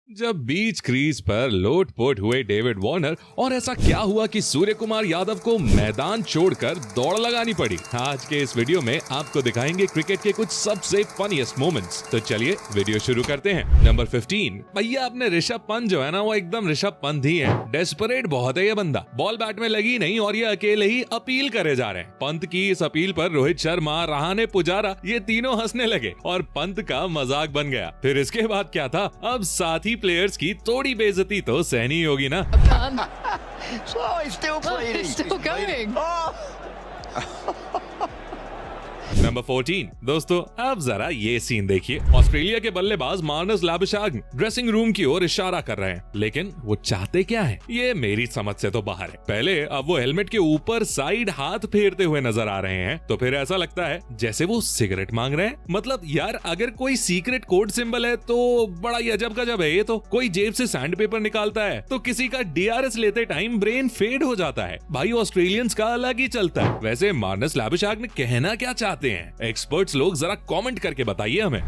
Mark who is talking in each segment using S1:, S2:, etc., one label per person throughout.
S1: जब बीच क्रीज पर लोटपोट हुए डेविड वार्नर और ऐसा क्या हुआ कि सूर्य कुमार यादव को मैदान छोड़कर दौड़ लगानी पड़ी। आज के इस वीडियो में आपको दिखाएंगे क्रिकेट के कुछ सबसे फनीएस्ट मोमेंट्स। तो चलिए वीडियो शुरू करते हैं। नंबर 15। भैया अपने ऋषभ पंत जो है ना, वो एकदम ऋषभ पंत ही है। डेस्परेट बहुत है ये बंदा, बॉल बैट में लगी नहीं और ये अकेले ही अपील करे जा रहे हैं। पंत की इस अपील पर रोहित शर्मा, रहाणे, पुजारा ये तीनों हंसने लगे और पंत का मजाक बन गया। फिर इसके बाद क्या था, अब साथी प्लेयर्स की थोड़ी बेइज्जती तो सहनी होगी ना। नंबर 14। दोस्तों अब जरा ये सीन देखिए। ऑस्ट्रेलिया के बल्लेबाज मार्नस लैबुशैग्न ड्रेसिंग रूम की ओर इशारा कर रहे हैं, लेकिन वो चाहते क्या है ये मेरी समझ से तो बाहर है। पहले अब वो हेलमेट के ऊपर साइड हाथ फेरते हुए नजर आ रहे हैं, तो फिर ऐसा लगता है जैसे वो सिगरेट मांग रहे हैं। मतलब यार, अगर कोई सीक्रेट कोड सिंबल है तो बड़ा ही अजब गजब है ये तो। कोई जेब से सैंड पेपर निकालता है तो किसी का डीआरएस लेते टाइम ब्रेन फेड हो जाता है। भाई ऑस्ट्रेलियंस का अलग ही चलता है। वैसे मार्नस लैबुशैग्न कहना क्या चाहते हैं, एक्सपर्ट्स लोग जरा कमेंट करके बताइए हमें।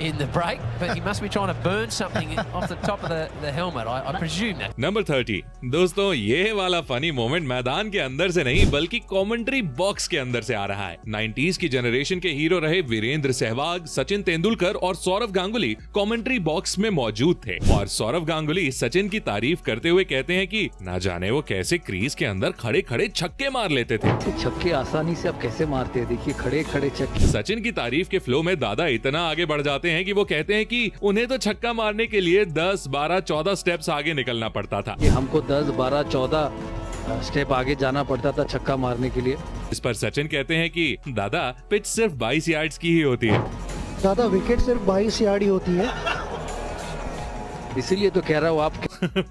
S2: In the break, but he must be trying to burn something off the top of the helmet. I presume that.
S1: Number 30। दोस्तों ये वाला फनी मोमेंट मैदान के अंदर से नहीं बल्कि कमेंट्री बॉक्स के अंदर से आ रहा है। 90s की जनरेशन के हीरो रहे वीरेंद्र सहवाग, सचिन तेंदुलकर और सौरव गांगुली कमेंट्री बॉक्स में मौजूद थे। और सौरव गांगुली सचिन की तारीफ करते हुए कहते हैं कि ना जाने वो कैसे क्रीज के अंदर खड़े खड़े छक्के मार लेते थे।
S3: छक्के आसानी से अब कैसे मारते हैं, देखिए खड़े खड़े छक्के।
S1: सचिन की तारीफ के फ्लो में दादा इतना आगे बढ़ जाते हैं कि वो कहते हैं कि उन्हें तो छक्का मारने के लिए 10, 12, 14 स्टेप्स आगे निकलना पड़ता था।
S3: हमको 10, 12, 14 स्टेप आगे जाना पड़ता था छक्का मारने के लिए।
S1: इस पर सचिन कहते हैं कि दादा पिच सिर्फ 22 यार्ड्स की ही होती है।
S4: दादा विकेट सिर्फ 22 यार्ड ही होती है,
S3: इसीलिए तो कह रहा हूँ आप।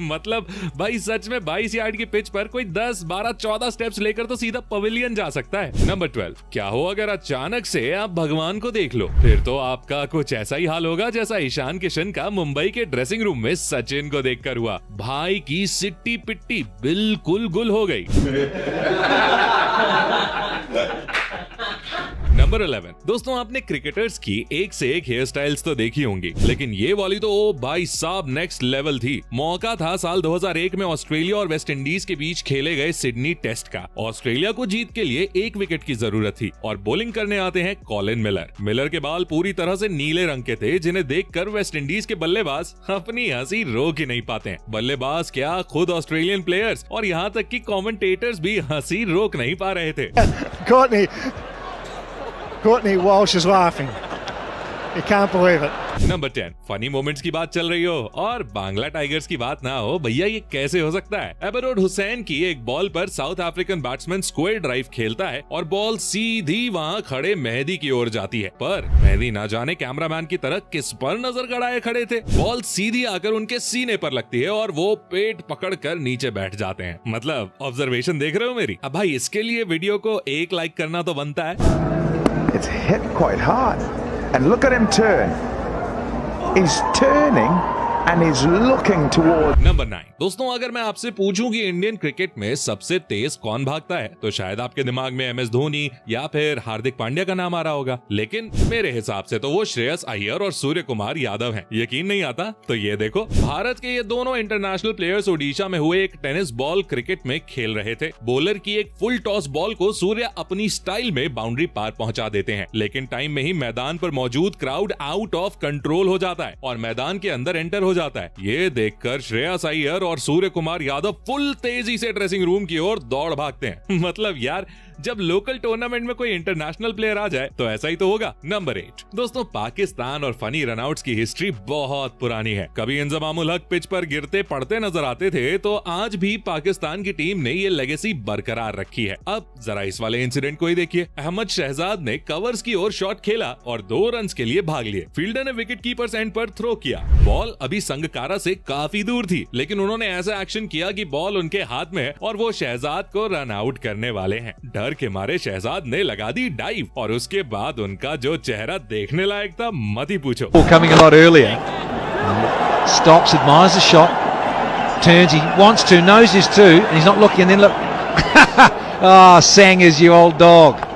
S1: मतलब भाई सच में 22 यार्ड की पिच पर कोई 10, 12, 14 स्टेप्स लेकर तो सीधा पवेलियन जा सकता है। नंबर 12। क्या हो अगर अचानक से आप भगवान को देख लो, फिर तो आपका कुछ ऐसा ही हाल होगा जैसा ईशान किशन का मुंबई के ड्रेसिंग रूम में सचिन को देखकर हुआ। भाई की सिट्टी पिट्टी बिल्कुल गुल हो गई। नंबर 11। दोस्तों आपने क्रिकेटर्स की एक से एक हेयर स्टाइल्स तो देखी होंगी, लेकिन ये वाली तो ओ भाई साहब नेक्स्ट लेवल थी। मौका था साल 2001 में ऑस्ट्रेलिया और वेस्ट इंडीज के बीच खेले गए सिडनी टेस्ट का। ऑस्ट्रेलिया को जीत के लिए 1 विकेट की जरूरत थी और बॉलिंग करने आते हैं कॉलिन मिलर। मिलर के बाल पूरी तरह से नीले रंग के थे, जिन्हें देखकर वेस्ट इंडीज के बल्लेबाज अपनी हंसी रोक ही नहीं पाते हैं। बल्लेबाज क्या, खुद ऑस्ट्रेलियन प्लेयर्स और यहाँ तक कि कमेंटेटर्स भी हंसी रोक नहीं पा रहे थे।
S4: Courtney Walsh is laughing. You can't believe it.
S1: Number 10। Funny moments की बात चल रही हो और बांग्ला टाइगर्स की बात ना हो, भैया ये कैसे हो सकता है। एबरोड हुसैन की एक बॉल पर south African batsman square drive खेलता है और बॉल सीधी वहां खड़े मेहदी की ओर जाती है, पर मेहदी ना जाने कैमरामैन की तरह किस पर नजर गड़ाए खड़े थे। बॉल सीधी आकर उनके सीने पर लगती है और वो पेट पकड़कर नीचे बैठ जाते हैं। मतलब ऑब्जर्वेशन देख रहे हो मेरी। अब भाई इसके लिए वीडियो को 1 लाइक करना तो बनता है।
S5: It's hit quite hard, and look at him turn. He's turning and he's looking towards.
S1: Number 9। दोस्तों अगर मैं आपसे पूछूं कि इंडियन क्रिकेट में सबसे तेज कौन भागता है, तो शायद आपके दिमाग में MS धोनी या फिर हार्दिक पांड्या का नाम आ रहा होगा, लेकिन मेरे हिसाब से तो वो श्रेयस अय्यर और सूर्य कुमार यादव हैं। यकीन नहीं आता तो ये देखो, भारत के ये दोनों इंटरनेशनल प्लेयर्स ओडिशा में हुए एक टेनिस बॉल क्रिकेट में खेल रहे थे। बॉलर की एक फुल टॉस बॉल को सूर्य अपनी स्टाइल में बाउंड्री पार पहुंचा देते हैं, लेकिन टाइम में ही मैदान पर मौजूद क्राउड आउट ऑफ कंट्रोल हो जाता है और मैदान के अंदर एंटर हो जाता है। ये देखकर श्रेयस अय्यर और सूर्य कुमार यादव फुल तेजी से ड्रेसिंग रूम की ओर दौड़ भागते हैं। मतलब यार, जब लोकल टूर्नामेंट में कोई इंटरनेशनल प्लेयर आ जाए तो ऐसा ही तो होगा। नंबर 8। दोस्तों पाकिस्तान और फनी रनआउट्स की हिस्ट्री बहुत पुरानी है। कभी इंजमामुल हक पिच पर गिरते पड़ते नजर आते थे, तो आज भी पाकिस्तान की टीम ने ये लेगेसी बरकरार रखी है। अब जरा इस वाले इंसिडेंट को ही देखिए। अहमद शहजाद ने कवर्स की ओर शॉट खेला और 2 रन के लिए भाग लिए। फील्डर ने विकेट कीपर्स एंड पर थ्रो किया। बॉल अभी संगकारा से काफी दूर थी, लेकिन उन्होंने ऐसा एक्शन किया कि बॉल उनके हाथ में है और वो शहजाद को रन आउट करने वाले हैं। डर के मारे शहजाद ने लगा दी डाइव और उसके बाद उनका जो चेहरा देखने लायक था मत ही पूछो।
S6: Coming a lot earlier, stops, admires the shot, turns, he wants to, knows this too, and he's not looking, and then look, ah, Sangers, you old dog.